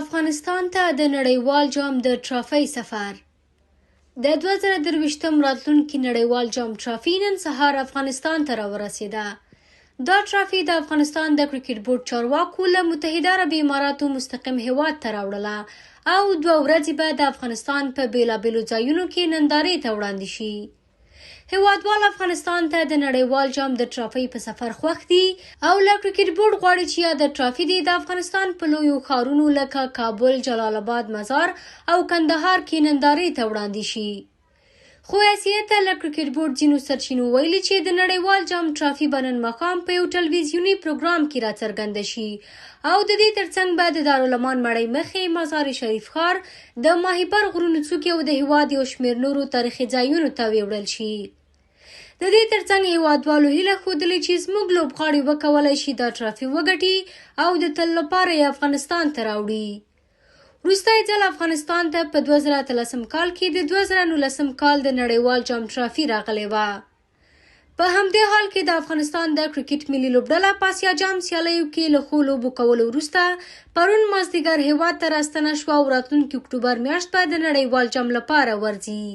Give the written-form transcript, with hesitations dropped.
افغانستان ته د نړیوال جام د ټرافۍ سفر. د 2023 راتلونکي نړیوال جام ټرافي نن سهار افغانستان ته راورسېده. دا ټرافي د افغانستان د کرکټ بورډ چارواکو له متحده عربي اماراتو مستقیم هیواد ته راوړله او 2 ورځې به د افغانستان په بیلابیلو ځایونو کې نندارې ته وړاندې شي. هیوادوال افغانستان ته د نړیوال جام د ټرافۍ په سفر خوښ دي او له کرکټ بورډ غواړي چې د ټرافي د افغانستان په لویو ښارونو لکه کابل، جلال آباد، مزار او کندهار کې نندارې ته وړاندې شي. خو حیثیت له کرکټ بورډ ځینو سرچینو ویلي چې د نړیوال جام ټرافي به نن ماښام په یو ټلویزیوني پروګرام کې راڅرګنده شي او د دې ترڅنګ به د دارالامان مړی مخې، مزار شریف ښار، د ماهیپر غرونو څوکې او د هیواد یو شمېر نورو تاریخي ځایونو ته ویوړل شي. د دې ترڅنګ هیوادوالو هیله ښودلې چې زموږ لوبغاړي وکولی شي دا ټرافي وګټي او د تل لپاره یې افغانستان ته راوړي. وروستی ځل افغانستان ته په 2013 کال کې د 2019 کال د نړیوال جام ټرافي راغلی وه. په همدې حال کې د افغانستان د کرکټ ملي لوبډله په اسیا جام سیالیو کې له ښو لوبو کولو وروسته پرون مازدیګر هیواد ته راستنه شوه او راتلونکي اکتوبر میاشت به د نړیوال جام لپاره ورځي.